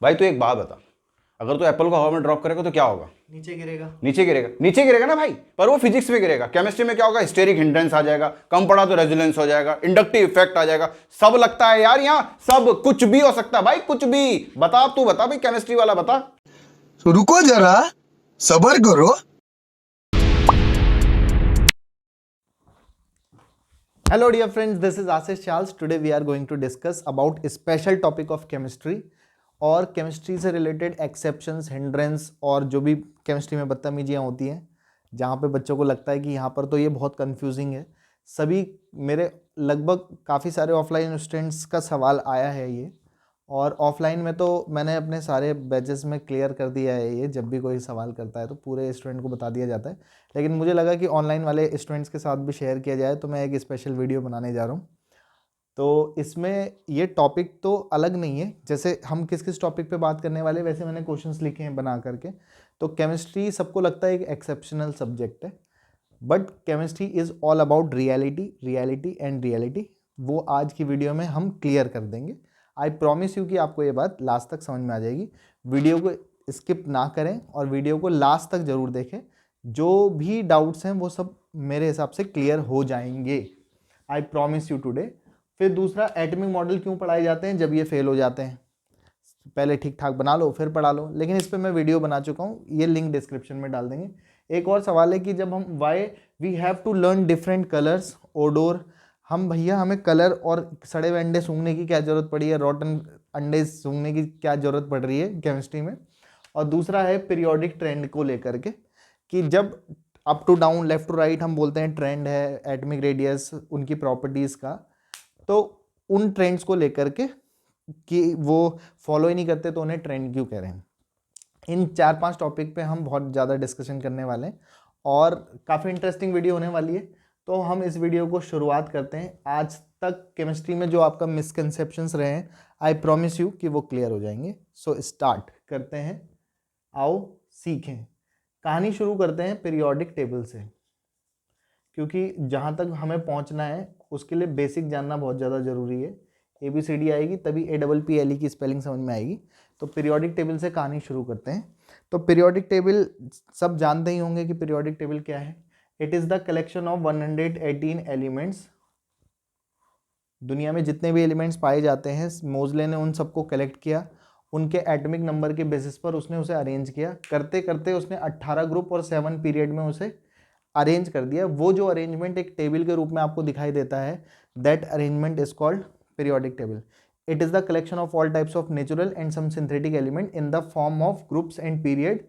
भाई तू एक बात बता, अगर तू एप्पल को हवा में ड्रॉप करेगा तो क्या होगा? नीचे गिरेगा। नीचे गिरेगा, नीचे गिरेगा ना भाई, पर वो फिजिक्स में गिरेगा। केमिस्ट्री में क्या होगा? हिस्टेरिक हिंड्रेंस आ जाएगा, कम पड़ा तो रेजोनेंस हो जाएगा, इंडक्टिव इफेक्ट आ जाएगा। सब लगता है यार, यहाँ सब कुछ भी हो सकता है भाई, कुछ भी। बता, तू बता भाई, केमिस्ट्री वाला बता। तो रुको जरा, सबर करो। Hello dear friends, this is Ashish Charles. Today we are going to discuss about a special topic of chemistry और केमिस्ट्री से रिलेटेड एक्सेप्शंस, हिंड्रेंस और जो भी केमिस्ट्री में बदतमीजियाँ होती हैं, जहाँ पे बच्चों को लगता है कि यहाँ पर तो ये बहुत कंफ्यूजिंग है। सभी मेरे लगभग काफ़ी सारे ऑफलाइन स्टूडेंट्स का सवाल आया है ये, और ऑफलाइन में तो मैंने अपने सारे बैचेस में क्लियर कर दिया है ये। जब भी कोई सवाल करता है तो पूरे स्टूडेंट को बता दिया जाता है, लेकिन मुझे लगा कि ऑनलाइन वाले स्टूडेंट्स के साथ भी शेयर किया जाए, तो मैं एक स्पेशल वीडियो बनाने जा रहा हूँ। तो इसमें ये टॉपिक तो अलग नहीं है, जैसे हम किस किस टॉपिक पे बात करने वाले वैसे मैंने क्वेश्चंस लिखे हैं बना करके। तो केमिस्ट्री सबको लगता है एक एक्सेप्शनल सब्जेक्ट है, but chemistry is all about reality and reality. वो आज की वीडियो में हम क्लियर कर देंगे। आई प्रॉमिस यू कि आपको ये बात लास्ट तक समझ में आ जाएगी। वीडियो को स्किप ना करें और वीडियो को लास्ट तक ज़रूर देखें। जो भी डाउट्स हैं वो सब मेरे हिसाब से क्लियर हो जाएंगे, आई प्रॉमिस यू टुडे। फिर दूसरा, एटॉमिक मॉडल क्यों पढ़ाए जाते हैं जब ये फेल हो जाते हैं? पहले ठीक ठाक बना लो फिर पढ़ा लो, लेकिन इस पर मैं वीडियो बना चुका हूँ, ये लिंक डिस्क्रिप्शन में डाल देंगे। एक और सवाल है कि जब हम why we have to learn different colours, odour, हम भैया हमें कलर और सड़े हुए अंडे सूंघने की क्या ज़रूरत पड़ी है, रॉटन अंडे सूंघने की क्या ज़रूरत पड़ रही है केमिस्ट्री में? और दूसरा है पीरियोडिक ट्रेंड को लेकर के, कि जब up to down, left to right हम बोलते हैं ट्रेंड है, एटॉमिक रेडियस, उनकी प्रॉपर्टीज़ का, तो उन ट्रेंड्स को लेकर के कि वो फॉलो ही नहीं करते तो उन्हें ट्रेंड क्यों कह रहे हैं। इन 4-5 टॉपिक पे हम बहुत ज़्यादा डिस्कशन करने वाले हैं और काफ़ी इंटरेस्टिंग वीडियो होने वाली है। तो हम इस वीडियो को शुरुआत करते हैं। आज तक केमिस्ट्री में जो आपका मिसकंसेप्शंस रहे हैं, आई प्रॉमिस यू कि वो क्लियर हो जाएंगे। सो स्टार्ट करते हैं, आओ सीखें। कहानी शुरू करते हैं पीरियोडिक टेबल से, क्योंकि जहाँ तक हमें पहुँचना है उसके लिए बेसिक जानना बहुत ज़्यादा ज़रूरी है। ABCD आएगी तभी APPLE की स्पेलिंग समझ में आएगी। तो पीरियोडिक टेबल से कहानी शुरू करते हैं। तो पीरियोडिक टेबल सब जानते ही होंगे कि पीरियोडिक टेबल क्या है। It is the collection of 118 elements. दुनिया में जितने भी एलिमेंट्स पाए जाते हैं, मोजले ने उन सबको कलेक्ट किया, उनके एटॉमिक नंबर के बेसिस पर उसने उसे अरेंज किया। करते करते उसने 18 ग्रुप और 7 पीरियड में उसे अरेंज कर दिया। वो जो अरेंजमेंट एक टेबल के रूप में आपको दिखाई देता है, that arrangement is called periodic table. It is the collection of all types of natural and some synthetic element in the form of groups and period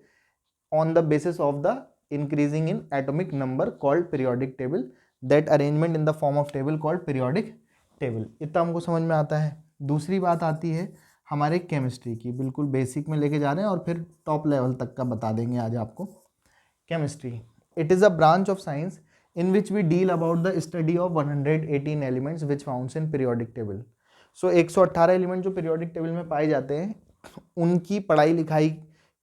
on the basis of the increasing in atomic number called periodic table. That arrangement in the form of table called periodic table. इतना हमको समझ में आता है। दूसरी बात आती है हमारे केमिस्ट्री की, बिल्कुल बेसिक में लेके जा रहे हैं और फिर टॉप लेवल तक का बता देंगे आज आपको। Chemistry, it is a branch of science in which we deal about the study of 118 elements which found in periodic table. So 118 element जो पीरियोडिक टेबल में पाए जाते हैं उनकी पढ़ाई लिखाई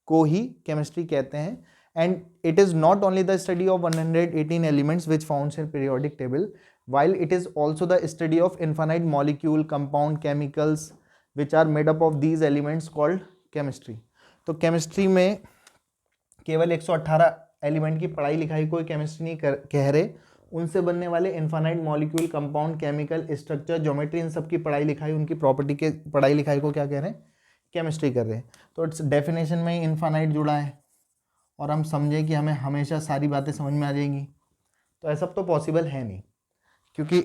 को ही केमिस्ट्री कहते हैं। And it is not only the study of 118 elements which founts in periodic table, while it is also the study of infinite molecule, compound, chemicals which are made up of these elements called chemistry. तो chemistry में केवल 118 element की पढ़ाई लिखाई कोई chemistry नहीं कह रहे, उनसे बनने वाले infinite molecule, compound, chemical, structure, geometry, इन सब की पढ़ाई लिखाई, उनकी प्रॉपर्टी के पढ़ाई लिखाई को क्या कह रहे हैं? केमिस्ट्री कर रहे हैं। तो इट्स डेफिनेशन में ही इनफाइनाइट जुड़ा है और हम समझें कि हमें हमेशा सारी बातें समझ में आ जाएंगी, तो ऐसा तो पॉसिबल है नहीं, क्योंकि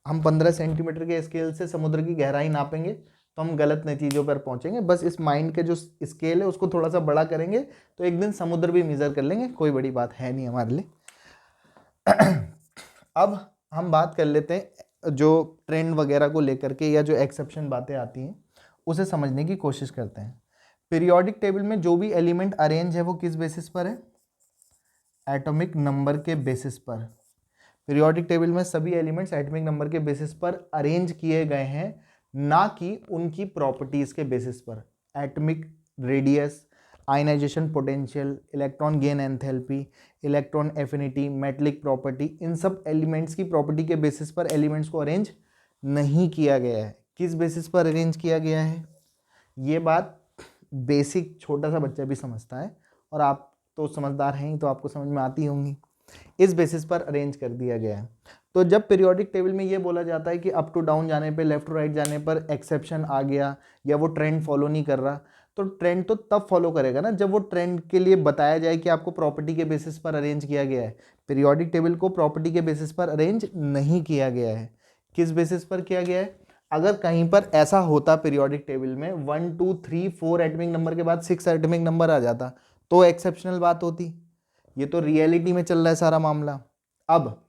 हम 15 सेंटीमीटर के स्केल से समुद्र की गहराई नापेंगे तो हम गलत नतीजों पर पहुंचेंगे। बस इस माइंड के जो स्केल है उसको थोड़ा सा बड़ा करेंगे तो एक दिन समुद्र भी मेजर कर लेंगे, कोई बड़ी बात है नहीं हमारे लिए। अब हम बात कर लेते हैं जो ट्रेंड वगैरह को लेकर के या जो एक्सेप्शन बातें आती हैं उसे समझने की कोशिश करते हैं। पीरियोडिक टेबल में जो भी एलिमेंट अरेंज है वो किस बेसिस पर है? एटॉमिक नंबर के बेसिस पर। पीरियोडिक टेबल में सभी एलिमेंट्स एटॉमिक नंबर के बेसिस पर अरेंज किए गए हैं, ना कि उनकी प्रॉपर्टीज के बेसिस पर। Atomic radius, ionisation potential, electron gain enthalpy, electron affinity, metallic property, इन सब एलिमेंट्स की प्रॉपर्टी के बेसिस पर एलिमेंट्स को अरेंज नहीं किया गया है। किस बेसिस पर अरेंज किया गया है? ये बात बेसिक छोटा सा बच्चा भी समझता है, और आप तो समझदार हैं ही, तो आपको समझ में आती होंगी। इस बेसिस पर अरेंज कर दिया गया है। तो जब पीरियोडिक टेबल में ये बोला जाता है कि अप टू डाउन जाने पे, लेफ्ट टू राइट जाने पर एक्सेप्शन आ गया या वो ट्रेंड फॉलो नहीं कर रहा, तो ट्रेंड तो तब फॉलो करेगा ना जब वो ट्रेंड के लिए बताया जाए कि आपको प्रॉपर्टी के बेसिस पर अरेंज किया गया है। पीरियोडिक टेबल को प्रॉपर्टी के बेसिस पर अरेंज नहीं किया गया है। किस बेसिस पर किया गया है? अगर कहीं पर ऐसा होता पीरियोडिक टेबल में 1 2 3 4 एटॉमिक नंबर के बाद 6 एटॉमिक नंबर आ जाता तो एक्सेप्शनल बात होती। ये तो रियलिटी में चल रहा है सारा मामला। अब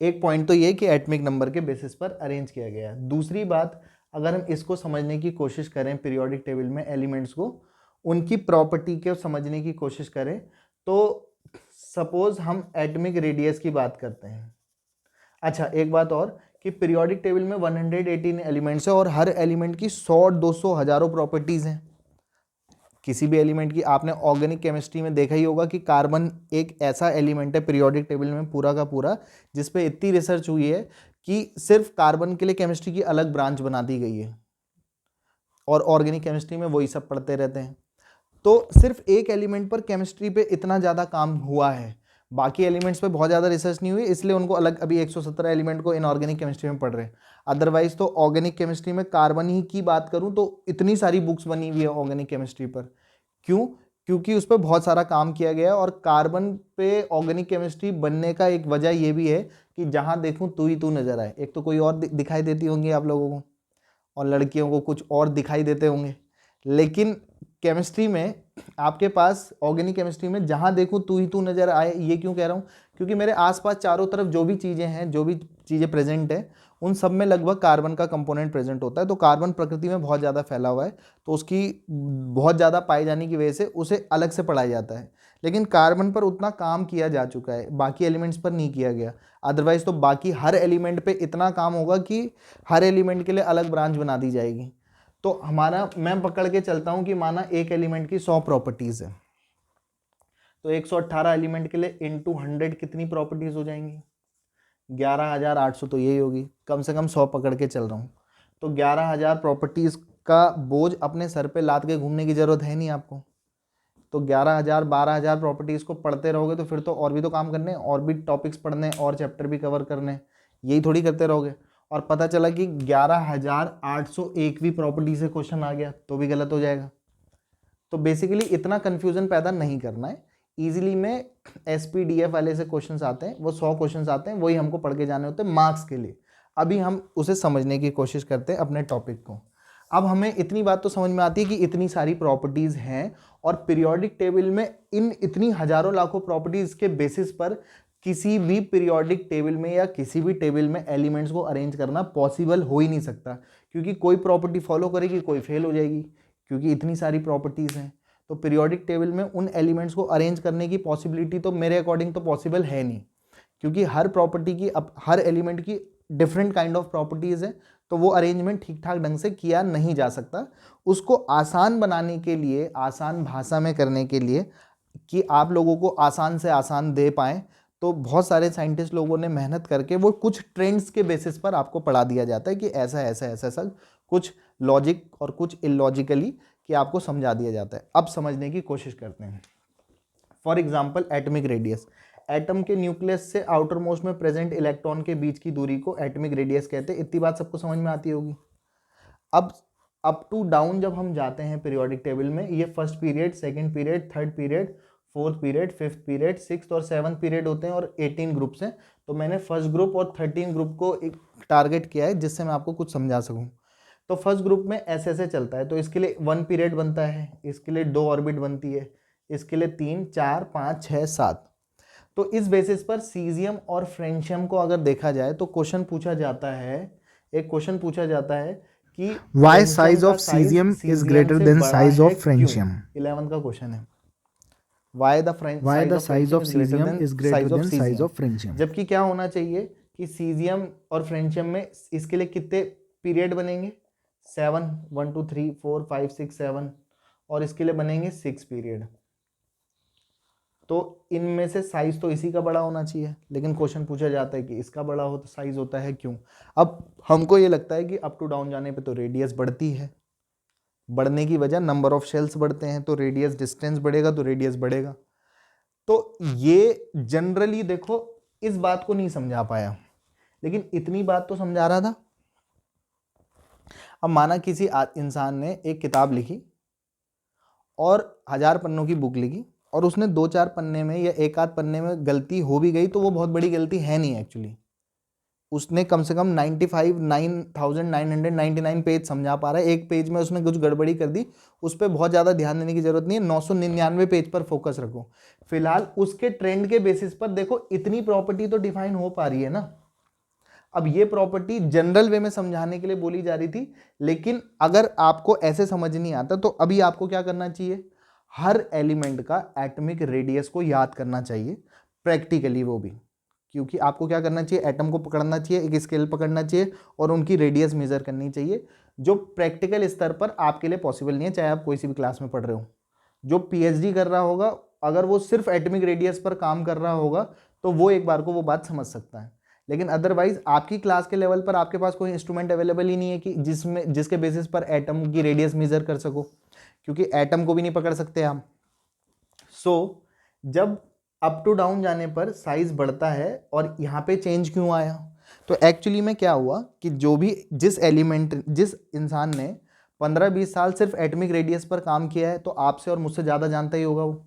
एक पॉइंट तो ये कि एटॉमिक नंबर के बेसिस पर अरेंज किया गया है। दूसरी बात, अगर हम इसको समझने की कोशिश करें, पीरियोडिक टेबल में एलिमेंट्स को, उनकी प्रॉपर्टी को समझने की कोशिश करें, तो सपोज हम एटॉमिक रेडियस की बात करते हैं। अच्छा, एक बात और कि पीरियोडिक टेबल में 118 एलिमेंट्स है और हर एलिमेंट की 100 200 हजारों प्रॉपर्टीज हैं। किसी भी एलिमेंट की, आपने ऑर्गेनिक केमिस्ट्री में देखा ही होगा कि कार्बन एक ऐसा एलिमेंट है पीरियोडिक टेबल में पूरा का पूरा, जिस पे इतनी रिसर्च हुई है कि सिर्फ कार्बन के लिए केमिस्ट्री की अलग ब्रांच बना दी गई है, और ऑर्गेनिक केमिस्ट्री में वही सब पढ़ते रहते हैं। तो सिर्फ एक एलिमेंट पर केमिस्ट्री पे इतना ज़्यादा काम हुआ है, बाकी एलिमेंट्स पे बहुत ज़्यादा रिसर्च नहीं हुई, इसलिए उनको अलग अभी 117 एलिमेंट को इनऑर्गेनिक केमिस्ट्री में पढ़ रहे हैं। अदरवाइज तो ऑर्गेनिक केमिस्ट्री में कार्बन ही की बात करूं तो इतनी सारी बुक्स बनी हुई है ऑर्गेनिक केमिस्ट्री पर। क्यों? क्योंकि उस पर बहुत सारा काम किया गया है, और कार्बन पे ऑर्गेनिक केमिस्ट्री बनने का एक वजह ये भी है कि जहाँ देखूँ तू ही तू नजर आए। एक तो कोई और दिखाई देती होंगी आप लोगों को, और लड़कियों को कुछ और दिखाई देते होंगे, लेकिन केमिस्ट्री में आपके पास, ऑर्गेनिक केमिस्ट्री में जहाँ देखूँ तू ही तू नज़र आए। ये क्यों कह रहा हूँ? क्योंकि मेरे आसपास चारों तरफ जो भी चीज़ें हैं, जो भी चीज़ें प्रेजेंट है, उन सब में लगभग कार्बन का कंपोनेंट प्रेजेंट होता है। तो कार्बन प्रकृति में बहुत ज़्यादा फैला हुआ है, तो उसकी बहुत ज़्यादा पाए जाने की वजह से उसे अलग से पढ़ाया जाता है। लेकिन कार्बन पर उतना काम किया जा चुका है, बाकी एलिमेंट्स पर नहीं किया गया। अदरवाइज तो बाकी हर एलिमेंट पे इतना काम होगा कि हर एलिमेंट के लिए अलग ब्रांच बना दी जाएगी। तो हमारा, मैं पकड़ के चलता हूं कि माना एक एलिमेंट की 100 प्रॉपर्टीज है, तो 118 एलिमेंट के लिए इनटू 100 कितनी प्रॉपर्टीज हो जाएंगी? 11,800 तो यही होगी, कम से कम 100 पकड़ के चल रहा हूं। तो 11,000 प्रॉपर्टीज का बोझ अपने सर पे लाद के घूमने की जरूरत है नहीं आपको। तो 11,000 12,000 प्रॉपर्टीज को पढ़ते रहोगे तो फिर तो और भी तो काम करने, और भी टॉपिक्स पढ़ने, और चैप्टर भी कवर करने, यही थोड़ी करते रहोगे। और पता चला कि 11,801वीं प्रॉपर्टी से क्वेश्चन आ गया तो भी गलत हो जाएगा। तो बेसिकली इतना कंफ्यूजन पैदा नहीं करना है। इजीली में SPDF वाले से क्वेश्चंस आते हैं, वो 100 क्वेश्चंस आते हैं, वही हमको पढ़ के जाने होते हैं मार्क्स के लिए। अभी हम उसे समझने की कोशिश करते हैं अपने टॉपिक को। अब हमें इतनी बात तो समझ में आती है कि इतनी सारी प्रॉपर्टीज हैं, और पीरियोडिक टेबल में इन इतनी हजारों लाखों प्रॉपर्टीज के बेसिस पर किसी भी पीरियोडिक टेबल में या किसी भी टेबल में एलिमेंट्स को अरेंज करना पॉसिबल हो ही नहीं सकता, क्योंकि कोई प्रॉपर्टी फॉलो करेगी, कोई फेल हो जाएगी, क्योंकि इतनी सारी प्रॉपर्टीज हैं। तो पीरियोडिक टेबल में उन एलिमेंट्स को अरेंज करने की पॉसिबिलिटी तो मेरे अकॉर्डिंग तो पॉसिबल है नहीं, क्योंकि हर प्रॉपर्टी की, हर एलिमेंट की डिफरेंट काइंड ऑफ प्रॉपर्टीज है, तो वो अरेंजमेंट ठीक ठाक ढंग से किया नहीं जा सकता। उसको आसान बनाने के लिए, आसान भाषा में करने के लिए, कि आप लोगों को आसान से आसान दे पाएँ, तो बहुत सारे साइंटिस्ट लोगों ने मेहनत करके वो कुछ ट्रेंड्स के बेसिस पर आपको पढ़ा दिया जाता है कि ऐसा ऐसा ऐसा ऐसा, कुछ लॉजिक और कुछ इलॉजिकली, कि आपको समझा दिया जाता है। अब समझने की कोशिश करते हैं। For example atomic radius, atom के न्यूक्लियस से आउटर मोस्ट में प्रेजेंट इलेक्ट्रॉन के बीच की दूरी को एटॉमिक रेडियस कहते हैं। इतनी बात सबको समझ में आती होगी। अब अप टू डाउन जब हम जाते हैं पीरियोडिक टेबल में, ये first period, second period, third period, fourth period, fifth period, sixth और सेवन्थ पीरियड होते हैं, और 18 ग्रुप्स हैं। तो मैंने फर्स्ट ग्रुप और 13 ग्रुप को एक टारगेट किया है जिससे मैं आपको कुछ समझा सकूं। तो फर्स्ट ग्रुप में ऐसे ऐसे चलता है, तो इसके लिए 1 पीरियड बनता है, इसके लिए 2 ऑर्बिट बनती है, इसके लिए 3 4 5 6 7। तो इस बेसिस पर सीजियम और फ्रेंशियम को अगर देखा जाए तो क्वेश्चन पूछा जाता है, एक क्वेश्चन पूछा जाता है कि Why size of cesium is greater than size of francium? 11 का क्वेश्चन है। Why the size of cesium is greater than size of francium? जबकि क्या होना चाहिए कि सीजियम और फ्रेंशियम में इसके लिए कितने पीरियड बनेंगे? 7, 1 2 3 4 5 6 7, और इसके लिए बनेंगे 6 पीरियड। तो इनमें से साइज तो इसी का बड़ा होना चाहिए, लेकिन क्वेश्चन पूछा जाता है कि इसका बड़ा हो तो साइज होता है क्यों? अब हमको ये लगता है कि अप टू डाउन जाने पे तो रेडियस बढ़ती है, बढ़ने की वजह नंबर ऑफ शेल्स बढ़ते हैं, तो रेडियस डिस्टेंस बढ़ेगा तो रेडियस बढ़ेगा। तो ये जनरली देखो इस बात को नहीं समझा पाया, लेकिन इतनी बात तो समझा रहा था। अब माना किसी इंसान ने एक किताब लिखी और 1000 पन्नों की बुक लिखी और उसने 2-4 पन्ने में या एक आध पन्ने में गलती हो भी गई तो वो बहुत बड़ी गलती है नहीं एक्चुअली। उसने कम से कम 99,999 पेज समझा पा रहा है, एक पेज में उसने कुछ गड़बड़ी कर दी, उस पर बहुत ज़्यादा ध्यान देने की जरूरत नहीं है, 999 पेज पर फोकस रखो। फिलहाल उसके ट्रेंड के बेसिस पर देखो इतनी प्रॉपर्टी तो डिफाइन हो पा रही है ना। अब ये प्रॉपर्टी जनरल वे में समझाने के लिए बोली जा रही थी, लेकिन अगर आपको ऐसे समझ नहीं आता तो अभी आपको क्या करना चाहिए, हर एलिमेंट का एटॉमिक रेडियस को याद करना चाहिए प्रैक्टिकली, वो भी क्योंकि आपको क्या करना चाहिए, एटम को पकड़ना चाहिए, एक स्केल पकड़ना चाहिए और उनकी रेडियस मेजर करनी चाहिए, जो प्रैक्टिकल स्तर पर आपके लिए पॉसिबल नहीं है, चाहे आप कोई सी भी क्लास में पढ़ रहे हो। जो पीएचडी कर रहा होगा अगर वो सिर्फ एटॉमिक रेडियस पर काम कर रहा होगा तो वो एक बार को वो बात समझ सकता है, लेकिन अदरवाइज आपकी क्लास के लेवल पर आपके पास कोई इंस्ट्रूमेंट अवेलेबल ही नहीं है कि जिसके बेसिस पर एटम की रेडियस मेजर कर सको, क्योंकि एटम को भी नहीं पकड़ सकते हम। सो जब अप टू डाउन जाने पर साइज बढ़ता है और यहाँ पे चेंज क्यों आया, तो एक्चुअली में क्या हुआ कि जिस इंसान ने 15-20 साल सिर्फ एटॉमिक रेडियस पर काम किया है तो आपसे और मुझसे ज़्यादा जानता ही होगा वो।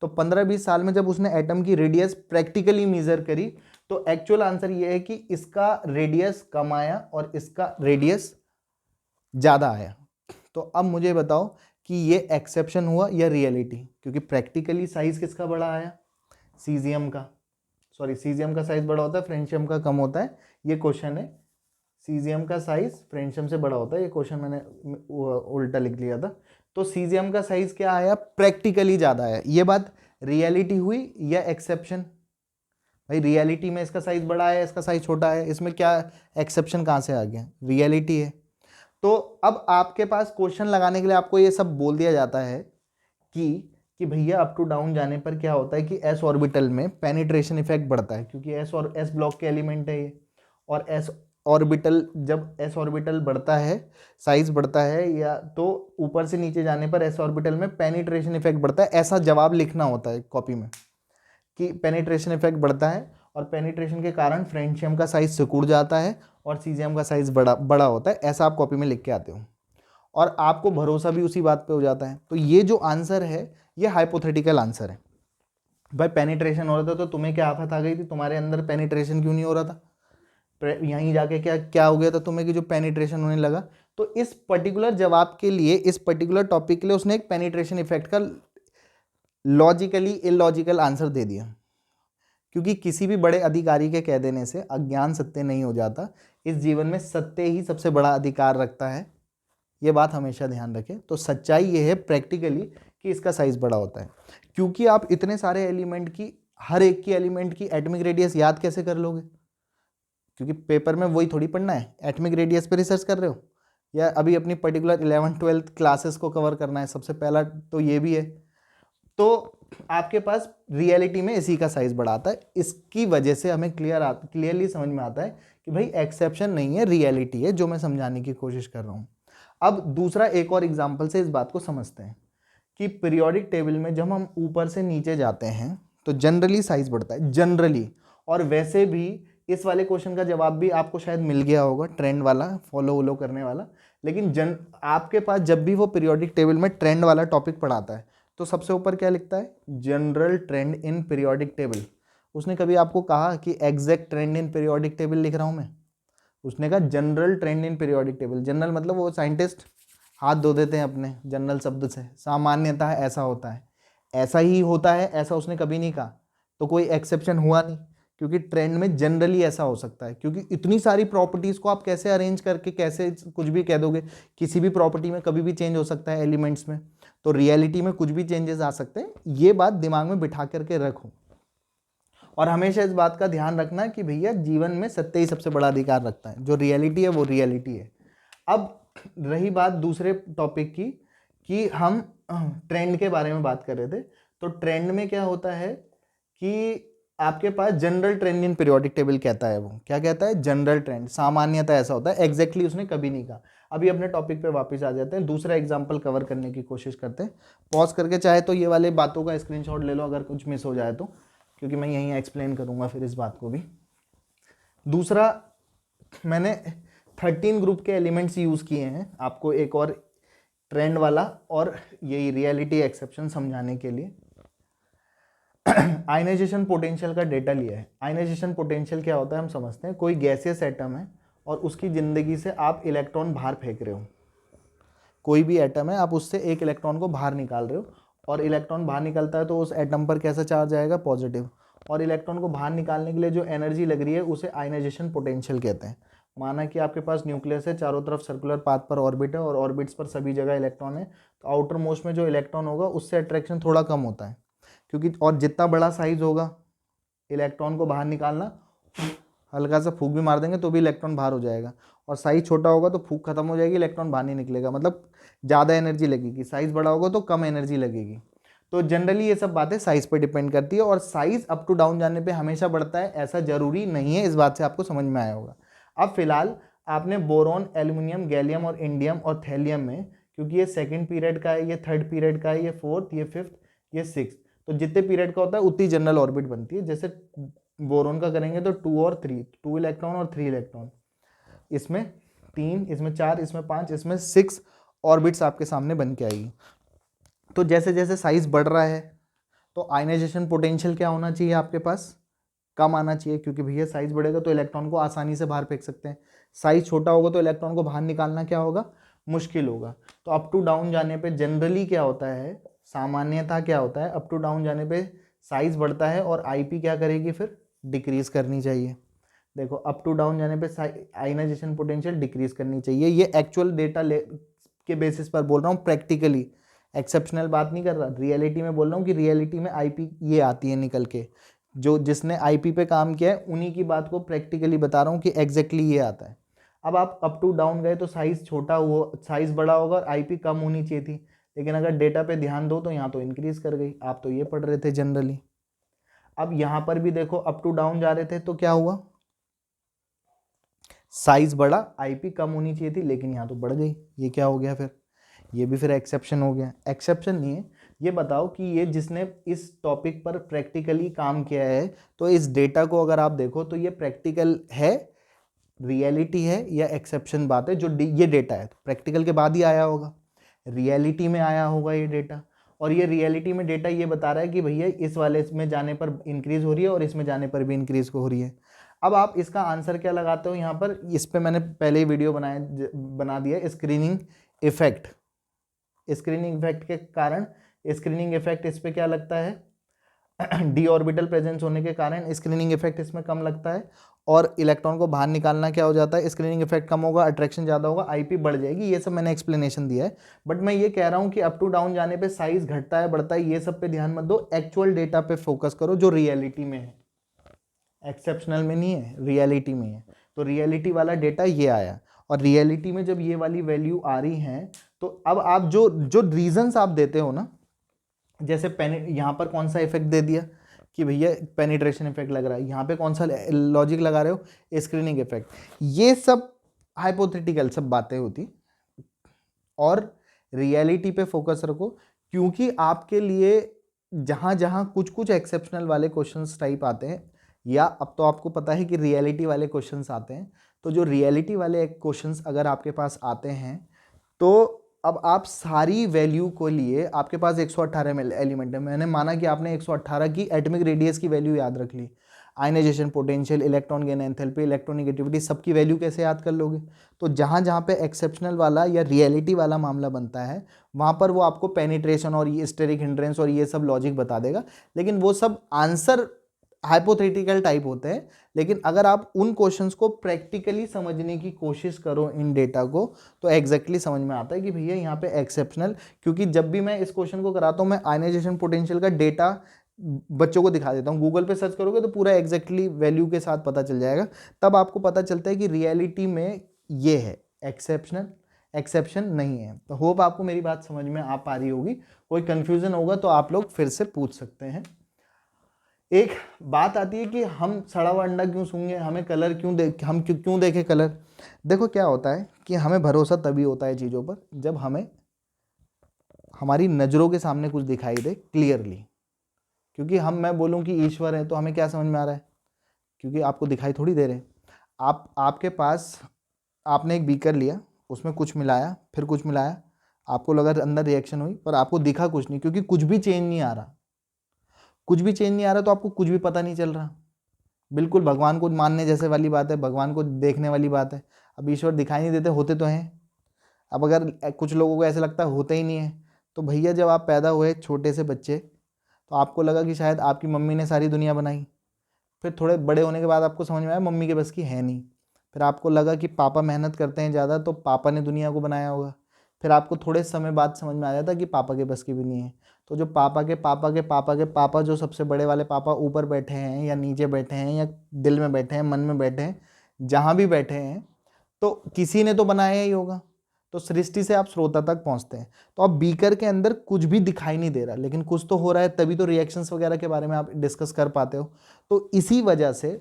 तो 15-20 साल में जब उसने एटम की रेडियस प्रैक्टिकली मेजर करी तो एक्चुअल आंसर ये है कि इसका रेडियस कम आया और इसका रेडियस ज़्यादा आया। तो अब मुझे बताओ कि ये एक्सेप्शन हुआ या रियलिटी, क्योंकि प्रैक्टिकली साइज किसका बड़ा आया, सीजियम का। सॉरी, सीजियम का साइज बड़ा होता है, फ्रेंशियम का कम होता है, ये क्वेश्चन है। सीजियम का साइज फ्रेंशियम से बड़ा होता है, ये क्वेश्चन मैंने उल्टा लिख लिया था। तो सीजियम का साइज क्या आया, प्रैक्टिकली ज़्यादा आया। ये बात रियलिटी हुई या एक्सेप्शन? भाई रियलिटी में इसका साइज बड़ा है, इसका साइज छोटा है, इसमें क्या एक्सेप्शन कहाँ से आ गया, रियलिटी है। तो अब आपके पास क्वेश्चन लगाने के लिए आपको ये सब बोल दिया जाता है कि भैया अप टू डाउन जाने पर क्या होता है कि एस ऑर्बिटल में पेनिट्रेशन इफेक्ट बढ़ता है, क्योंकि एस ब्लॉक के एलिमेंट है ये, और एस ऑर्बिटल जब एस ऑर्बिटल बढ़ता है, साइज बढ़ता है, या तो ऊपर से नीचे जाने पर एस ऑर्बिटल में पेनिट्रेशन इफेक्ट बढ़ता है। ऐसा जवाब लिखना होता है कॉपी में कि पेनिट्रेशन इफेक्ट बढ़ता है और पेनिट्रेशन के कारण फ्रेंशियम का साइज सिकुड़ जाता है और सीजियम का साइज बड़ा होता है। ऐसा आप कॉपी में लिख के आते हो और आपको भरोसा भी उसी बात पे हो जाता है। तो ये जो आंसर है ये हाइपोथेटिकल आंसर है। भाई पेनिट्रेशन हो रहा था तो तुम्हें क्या आफत आ गई थी, तुम्हारे अंदर पेनिट्रेशन क्यों नहीं हो रहा था, यहीं जाके क्या हो गया था तुम्हें कि जो पेनिट्रेशन होने लगा। तो इस पर्टिकुलर जवाब के लिए, इस पर्टिकुलर टॉपिक के लिए उसने एक पेनिट्रेशन इफेक्ट का लॉजिकली इलॉजिकल आंसर दे दिया, क्योंकि किसी भी बड़े अधिकारी के कह देने से अज्ञान सत्य नहीं हो जाता। इस जीवन में सत्य ही सबसे बड़ा अधिकार रखता है, ये बात हमेशा ध्यान रखें। तो सच्चाई ये है प्रैक्टिकली कि इसका साइज बड़ा होता है, क्योंकि आप इतने सारे एलिमेंट की, हर एक की एलिमेंट की एटॉमिक रेडियस याद कैसे कर लोगे, क्योंकि पेपर में वही थोड़ी पढ़ना है, एटॉमिक रेडियस पे रिसर्च कर रहे हो या अभी अपनी पर्टिकुलर 11th-12th क्लासेस को कवर करना है। सबसे पहला तो ये भी है। तो आपके पास रियलिटी में इसी का साइज बड़ा आता है। इसकी वजह से हमें क्लियरली समझ में आता है कि भाई एक्सेप्शन नहीं है, रियलिटी है, जो मैं समझाने की कोशिश कर रहा हूँ। अब दूसरा एक और एग्जांपल से इस बात को समझते हैं कि पीरियोडिक टेबल में जब हम ऊपर से नीचे जाते हैं तो जनरली साइज बढ़ता है, जनरली। और वैसे भी इस वाले क्वेश्चन का जवाब भी आपको शायद मिल गया होगा, ट्रेंड वाला, फॉलो करने वाला। लेकिन आपके पास जब भी वो पीरियोडिक टेबल में ट्रेंड वाला टॉपिक पढ़ाता है तो सबसे ऊपर क्या लिखता है, general trend in periodic table. उसने कभी आपको कहा कि exact trend in periodic table लिख रहा हूं मैं? उसने कहा general trend in periodic table. General मतलब वो साइंटिस्ट हाथ धो देते हैं अपने जनरल शब्द से, सामान्यतः ऐसा होता है, ऐसा ही होता है, ऐसा उसने कभी नहीं कहा। तो कोई एक्सेप्शन हुआ नहीं, क्योंकि ट्रेंड में जनरली ऐसा हो सकता है, क्योंकि इतनी सारी प्रॉपर्टीज़ को आप कैसे अरेंज करके कैसे कुछ भी कह दोगे। किसी भी प्रॉपर्टी में कभी भी चेंज हो सकता है एलिमेंट्स में, तो रियलिटी में कुछ भी चेंजेस आ सकते हैं। ये बात दिमाग में बिठा करके रखो और हमेशा इस बात का ध्यान रखना कि भैया जीवन में सत्य ही सबसे बड़ा अधिकार रखता है, जो रियलिटी है वो रियलिटी है। अब रही बात दूसरे टॉपिक की कि हम ट्रेंड के बारे में बात कर रहे थे। तो ट्रेंड में क्या होता है कि आपके पास general trend in periodic table कहता है, वो क्या कहता है, जनरल ट्रेंड, सामान्यतः ऐसा होता है। एग्जैक्टली उसने कभी नहीं कहा। अभी अपने टॉपिक पे वापस आ जाते हैं, दूसरा एग्जाम्पल कवर करने की कोशिश करते हैं। पॉज करके चाहे तो ये वाले बातों का स्क्रीनशॉट ले लो अगर कुछ मिस हो जाए तो, क्योंकि मैं यहीं एक्सप्लेन करूंगा फिर इस बात को भी। दूसरा, मैंने 13 ग्रुप के एलिमेंट्स यूज़ किए हैं आपको एक और ट्रेंड वाला और यही रियलिटी एक्सेप्शन समझाने के लिए। आयनाइजेशन पोटेंशियल का डेटा लिया है। आयनाइजेशन पोटेंशियल क्या होता है हम समझते हैं। कोई गैसियस एटम है और उसकी ज़िंदगी से आप इलेक्ट्रॉन बाहर फेंक रहे हो। कोई भी एटम है, आप उससे एक इलेक्ट्रॉन को बाहर निकाल रहे हो और इलेक्ट्रॉन बाहर निकलता है तो उस एटम पर कैसा चार्ज आएगा, पॉजिटिव। और इलेक्ट्रॉन को बाहर निकालने के लिए जो एनर्जी लग रही है उसे आयनाइजेशन पोटेंशियल कहते हैं। माना कि आपके पास न्यूक्लियस है, चारों तरफ सर्कुलर पाथ पर ऑर्बिट है और ऑर्बिट्स पर सभी जगह इलेक्ट्रॉन है, तो आउटर मोस्ट में जो इलेक्ट्रॉन होगा उससे अट्रैक्शन थोड़ा कम होता है, क्योंकि और जितना बड़ा साइज होगा इलेक्ट्रॉन को बाहर निकालना, हल्का सा फूंक भी मार देंगे तो भी इलेक्ट्रॉन बाहर हो जाएगा। और साइज छोटा होगा तो फूंक खत्म हो जाएगी, इलेक्ट्रॉन बाहर नहीं निकलेगा, मतलब ज़्यादा एनर्जी लगेगी। साइज बड़ा होगा तो कम एनर्जी लगेगी। तो जनरली ये सब बातें साइज पर डिपेंड करती है और साइज अप टू डाउन जाने पे हमेशा बढ़ता है, ऐसा जरूरी नहीं है। इस बात से आपको समझ में आया होगा। अब फिलहाल आपने बोरॉन, एल्यूमिनियम, गैलियम और इंडियम और थैलियम में, क्योंकि ये सेकंड पीरियड का है, ये थर्ड पीरियड का है, ये फोर्थ, ये फिफ्थ, ये सिक्स, तो जितने पीरियड का होता है उतनी जनरल ऑर्बिट बनती है। जैसे बोरॉन का करेंगे तो 2 और 3, 2 इलेक्ट्रॉन और 3 इलेक्ट्रॉन, इसमें 3, इसमें 4, इसमें 5, इसमें 6 ऑर्बिट्स आपके सामने बन के आएगी। तो जैसे जैसे साइज बढ़ रहा है तो आयनाइजेशन पोटेंशियल क्या होना चाहिए आपके पास, कम आना चाहिए, क्योंकि भैया साइज बढ़ेगा तो इलेक्ट्रॉन को आसानी से बाहर फेंक सकते हैं। साइज छोटा होगा तो इलेक्ट्रॉन को बाहर निकालना क्या होगा, मुश्किल होगा। तो अप टू डाउन जाने पे जनरली क्या होता है, सामान्यतः क्या होता है, अप टू डाउन जाने पे साइज बढ़ता है और आईपी क्या करेगी, फिर डिक्रीज करनी चाहिए। देखो अप टू डाउन जाने पे आयनाइजेशन पोटेंशियल डिक्रीज करनी चाहिए। ये एक्चुअल डेटा के बेसिस पर बोल रहा हूँ, प्रैक्टिकली, एक्सेप्शनल बात नहीं कर रहा, रियलिटी में बोल रहा हूँ कि रियलिटी में आईपी ये आती है निकल के। जो जिसने आईपी पे काम किया है उन्हीं की बात को प्रैक्टिकली बता रहा हूँ कि एग्जैक्टली ये आता है। अब आप अप टू डाउन गए तो साइज छोटा हुआ, साइज बड़ा होगा और आईपी कम होनी चाहिए थी, लेकिन अगर डेटा पे ध्यान दो तो यहाँ तो इंक्रीज कर गई। आप तो ये पढ़ रहे थे जनरली। अब यहाँ पर भी देखो अप टू डाउन जा रहे थे तो क्या हुआ, साइज बढ़ा, आईपी कम होनी चाहिए थी, लेकिन यहाँ तो बढ़ गई। ये क्या हो गया फिर, ये भी फिर एक्सेप्शन हो गया। एक्सेप्शन नहीं है। ये बताओ कि ये जिसने इस टॉपिक पर प्रैक्टिकली काम किया है, तो इस डेटा को अगर आप देखो तो ये प्रैक्टिकल है, रियलिटी है या एक्सेप्शन बात है। जो ये डेटा है तो प्रैक्टिकल के बाद ही आया होगा, रियलिटी में आया होगा ये डेटा। और ये रियलिटी में डेटा ये बता रहा है कि भैया इस वाले में जाने पर इंक्रीज हो रही है और इसमें जाने पर भी इंक्रीज हो रही है। अब आप इसका आंसर क्या लगाते हो यहाँ पर, इस पर मैंने पहले ही वीडियो बना दिया, स्क्रीनिंग इफेक्ट। स्क्रीनिंग इफेक्ट के कारण, स्क्रीनिंग इफेक्ट इस पे क्या लगता है, डी ऑर्बिटल प्रेजेंस होने के कारण स्क्रीनिंग इफेक्ट इसमें कम लगता है और इलेक्ट्रॉन को बाहर निकालना क्या हो जाता है, स्क्रीनिंग इफेक्ट कम होगा, अट्रैक्शन ज़्यादा होगा, आईपी बढ़ जाएगी। ये सब मैंने एक्सप्लेनेशन दिया है। बट मैं ये कह रहा हूँ कि अप टू डाउन जाने पे साइज घटता है बढ़ता है, ये सब पे ध्यान मत दो, एक्चुअल डेटा पे फोकस करो जो रियलिटी में है, एक्सेप्शनल में नहीं है, रियलिटी में है। तो रियलिटी वाला डेटा ये आया और रियलिटी में जब ये वाली वैल्यू आ रही हैं तो अब आप जो जो रीजंस आप देते हो ना, जैसे यहाँ पर कौन सा इफेक्ट दे दिया कि भैया पेनिट्रेशन इफेक्ट लग रहा है, यहाँ पे कौन सा लॉजिक लगा रहे हो, स्क्रीनिंग इफेक्ट, ये सब हाइपोथेटिकल सब बातें होती। और रियलिटी पे फोकस रखो, क्योंकि आपके लिए जहाँ जहाँ कुछ कुछ एक्सेप्शनल वाले क्वेश्चंस टाइप आते हैं, या अब तो आपको पता है कि रियलिटी वाले क्वेश्चंस आते हैं, तो जो रियलिटी वाले क्वेश्चंस अगर आपके पास आते हैं तो अब आप सारी वैल्यू को लिए, आपके पास 118 एलिमेंट है, मैंने माना कि आपने 118 की एटॉमिक रेडियस की वैल्यू याद रख ली, ionisation potential, electron gain enthalpy, electronegativity, सबकी वैल्यू कैसे याद कर लोगे। तो जहाँ जहाँ पे एक्सेप्शनल वाला या रियलिटी वाला मामला बनता है वहाँ पर वो आपको पेनिट्रेशन और ये स्टेरिक हिंड्रेंस और ये सब लॉजिक बता देगा, लेकिन वो सब आंसर हाइपोथेटिकल टाइप होते हैं। लेकिन अगर आप उन क्वेश्चंस को प्रैक्टिकली समझने की कोशिश करो इन डेटा को, तो एग्जैक्टली समझ में आता है कि भैया यहाँ पे एक्सेप्शनल, क्योंकि जब भी मैं इस क्वेश्चन को कराता हूँ मैं आयनाइजेशन पोटेंशियल का डेटा बच्चों को दिखा देता हूँ। गूगल पे सर्च करोगे तो पूरा एग्जैक्टली वैल्यू के साथ पता चल जाएगा, तब आपको पता चलता है कि रियलिटी में ये है, एक्सेप्शन नहीं है। तो होप आपको मेरी बात समझ में आ पा रही होगी। कोई कन्फ्यूजन होगा तो आप लोग फिर से पूछ सकते हैं। एक बात आती है कि हम सड़ा हुआ अंडा क्यों सूंघे, हमें कलर क्यों क्यों देखे कलर। देखो क्या होता है कि हमें भरोसा तभी होता है चीज़ों पर जब हमें हमारी नज़रों के सामने कुछ दिखाई दे क्लियरली। क्योंकि मैं बोलूँ कि ईश्वर है तो हमें क्या समझ में आ रहा है, क्योंकि आपको दिखाई थोड़ी दे रहे। आपके पास आपने एक बीकर लिया, उसमें कुछ मिलाया, फिर कुछ मिलाया, आपको लगा अंदर रिएक्शन हुई, पर आपको दिखा कुछ नहीं, क्योंकि कुछ भी चेंज नहीं आ रहा। कुछ भी चेंज नहीं आ रहा तो आपको कुछ भी पता नहीं चल रहा। बिल्कुल भगवान को मानने जैसे वाली बात है, भगवान को देखने वाली बात है। अब ईश्वर दिखाई नहीं देते, होते तो हैं। अब अगर कुछ लोगों को ऐसे लगता है होते ही नहीं है, तो भैया जब आप पैदा हुए छोटे से बच्चे, तो आपको लगा कि शायद आपकी मम्मी ने सारी दुनिया बनाई। फिर थोड़े बड़े होने के बाद आपको समझ में आया मम्मी के बस की है नहीं। फिर आपको लगा कि पापा मेहनत करते हैं ज़्यादा, तो पापा ने दुनिया को बनाया होगा। फिर आपको थोड़े समय बाद समझ में आ जाता कि पापा के बस की भी नहीं है। तो जो पापा के पापा के पापा के पापा, जो सबसे बड़े वाले पापा ऊपर बैठे हैं या नीचे बैठे हैं या दिल में बैठे हैं, मन में बैठे हैं, जहाँ भी बैठे हैं, तो किसी ने तो बनाया ही होगा। तो सृष्टि से आप श्रोता तक पहुंचते हैं। तो अब बीकर के अंदर कुछ भी दिखाई नहीं दे रहा, लेकिन कुछ तो हो रहा है, तभी तो रिएक्शंस वगैरह के बारे में आप डिस्कस कर पाते हो। तो इसी वजह से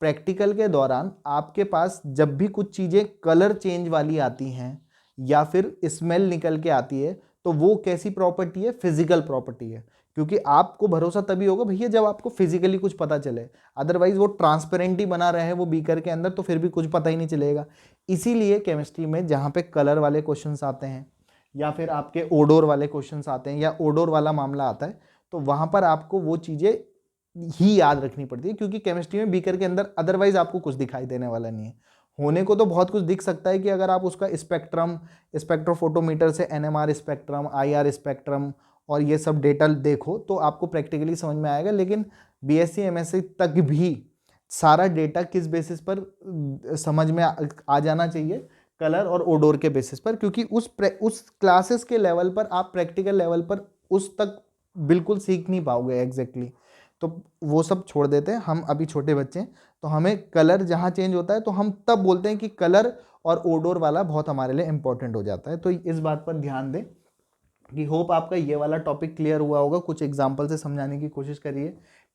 प्रैक्टिकल के दौरान आपके पास जब भी कुछ चीज़ें कलर चेंज वाली आती हैं या फिर स्मेल निकल के आती है, तो वो कैसी प्रॉपर्टी है? फिजिकल प्रॉपर्टी है। क्योंकि आपको भरोसा तभी होगा भैया जब आपको फिजिकली कुछ पता चले। अदरवाइज वो ट्रांसपेरेंट ही बना रहे वो बीकर के अंदर, तो फिर भी कुछ पता ही नहीं चलेगा। इसीलिए केमिस्ट्री में जहाँ पे कलर वाले क्वेश्चंस आते हैं या फिर आपके ओडोर वाले क्वेश्चंस आते हैं या ओडोर वाला मामला आता है, तो वहाँ पर आपको वो चीज़ें ही याद रखनी पड़ती है। क्योंकि केमिस्ट्री में बीकर के अंदर अदरवाइज आपको कुछ दिखाई देने वाला नहीं है। होने को तो बहुत कुछ दिख सकता है कि अगर आप उसका स्पेक्ट्रम, स्पेक्ट्रोफोटोमीटर से एनएमआर स्पेक्ट्रम, आईआर स्पेक्ट्रम और ये सब डेटा देखो, तो आपको प्रैक्टिकली समझ में आएगा। लेकिन बीएससी एमएससी तक भी सारा डेटा किस बेसिस पर समझ में आ जाना चाहिए? कलर और ओडोर के बेसिस पर। क्योंकि उस क्लासेस के लेवल पर आप प्रैक्टिकल लेवल पर उस तक बिल्कुल सीख नहीं पाओगे एग्जैक्टली। तो वो सब छोड़ देते हैं, हम अभी छोटे बच्चे हैं, तो हमें कलर जहाँ चेंज होता है तो हम तब बोलते हैं कि कलर और ओडोर वाला बहुत हमारे लिए इंपॉर्टेंट हो जाता है। तो इस बात पर ध्यान दें कि होप आपका ये वाला टॉपिक क्लियर हुआ होगा। कुछ एग्जाम्पल से समझाने की कोशिश करिए।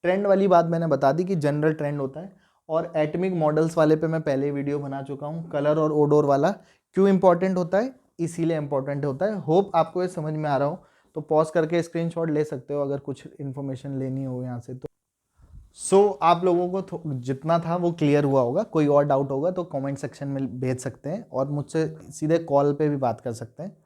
ट्रेंड वाली बात मैंने बता दी कि जनरल ट्रेंड होता है, और एटमिक मॉडल्स वाले पे मैं पहले वीडियो बना चुका हूँ। कलर और ओडोर वाला क्यों इंपॉर्टेंट होता है, इसीलिए इंपॉर्टेंट होता है। होप आपको ये समझ में आ रहा हो, तो पॉज करके स्क्रीनशॉट ले सकते हो अगर कुछ इन्फॉर्मेशन लेनी हो यहाँ से। तो आप लोगों को जितना था वो क्लियर हुआ होगा। कोई और डाउट होगा तो कमेंट सेक्शन में भेज सकते हैं, और मुझसे सीधे कॉल पे भी बात कर सकते हैं।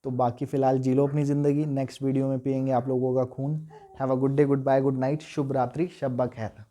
तो बाकी फिलहाल जी लो अपनी ज़िंदगी। नेक्स्ट वीडियो में पियेंगे आप लोगों का खून। Have a good day, goodbye, good night, शुभ रात्रि, शब ब खैर।